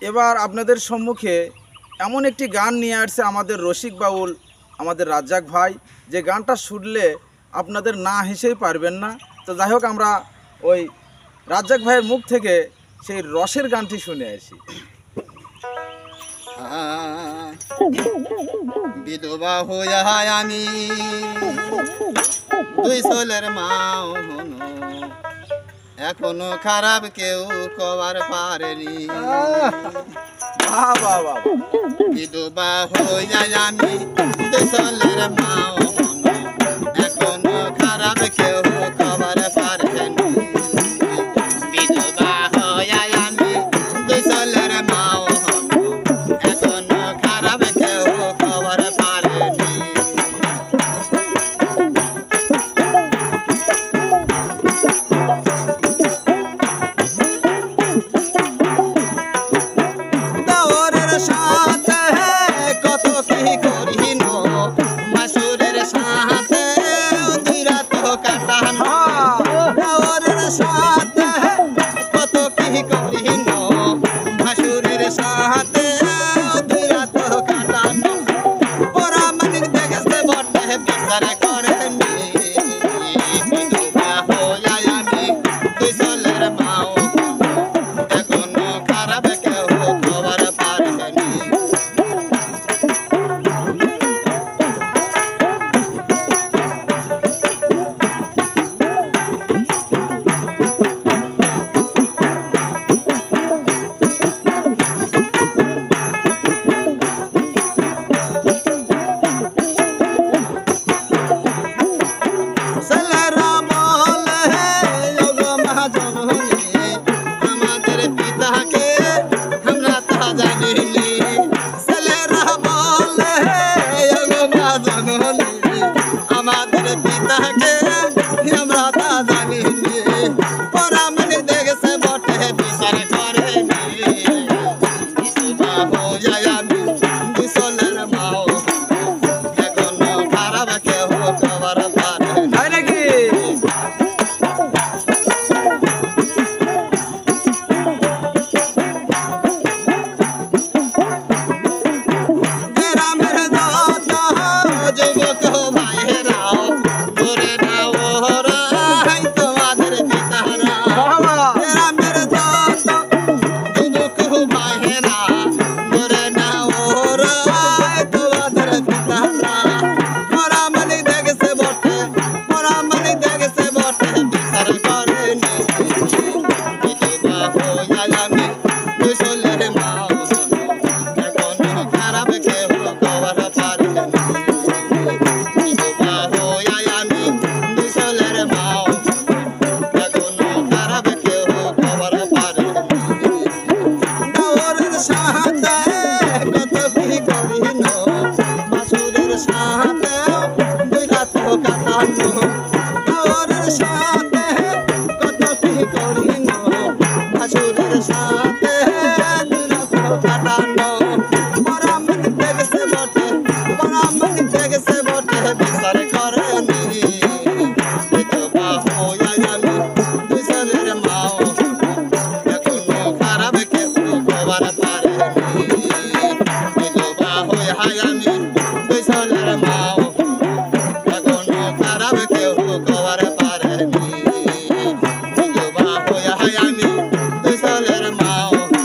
এবার আপনাদের সম্মুখে এমন একটি গান নিয়ে আসছে আমাদের রসিক বাউল আমাদের রাজ্জাক ভাই, যে গানটা শুনলে আপনাদের না হেসেই পারবেন না। তো যাই হোক, আমরা ওই রাজ্জাক ভাইয়ের মুখ থেকে সেই রসের গানটি শুনে আসি। বিধবা হইয়া আমি দুই ছেলের মা হনো, এখনো খারাপ কেউ কবার পারেনি। বিধবা হইয়া আমি দুই ছেলের মা হনো, এখনো খারাপ কেউ কবার পারেনি। বিধবা হইয়া আমি দুই ছেলের মা হনো, এখনো খারাপ কেউ কবার পারেনি। দেওরের সাথে কত কি করিন, মাসুরের সাথে দুই রাত কাটানো। দেওরের সাথে কত কি করিন, মাসুরের সাথে দুই রাত কাটানো। ওরা মানিক দেখে বটে বিচার করেনি। বিধবা হইয়া আমি দুই ছেলের মা হনো, এখনো খারাপ কেউ খবর পারেনি। ছেলেরা বলে ওগো মা জননী, আমাদের পিতাকে আমরা তা জানিনি। ছেলেরা বলে ওগো মা জননী, আমাদের পিতাকে আমরা তা জানিনি। ওরা মানে দেখেছে বটে বিচার করেনি। বিধবা হইয়া আমি দুই ছেলের মা হনো, এখনো খারাপ কেউ খবর পারেনি। তাই নাকি? গ্রামের যত যুবক ভাইয়েরাও ধরে নাও ওরাই তোমাদের পিতারা। গ্রামের যত যুবক ভাইয়েরা ধরে নাও ওরাই তোমাদের পিতারা। ওরা মালিক দেখেছে বটে, ওরা মালিক দেখেছে বটে বিচার করেনি। বিধবা হইয়া আমি দুই ছেলের মা হনো, এখনো খারাপ কেউ খবর পারেনি। বিধবা হইয়া আমি দুই ছেলের মা হনো, এখনো খারাপ কেউ খবর পারেনি। দেওরের সাথে কত কি করিন, মাসুরের সাথে দুই রাত কাটানো। দেওরের সাথে কত কি করিন, মাসুরের সাথে দুই রাত কাটানো। ওরা মানিক দেখেছে বটে, ওরা মানিক দেখেছে বটে বিচার করেনি। বিধবা হইয়া আমি দুই ছেলের মা হনো, এখনো খারাপ কেউ খবর পারেনি। বিধবা হইয়া আমি দুই ছেলের মা হনো, এখনো খারাপ কেউ খবর পারেনি। বিধবা হইয়া আমি দুই ছেলের মা হনো,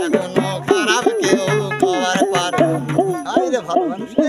এখনো খারাপ কেউ খবর পারেনি। আরে ভালো মানুষ রে।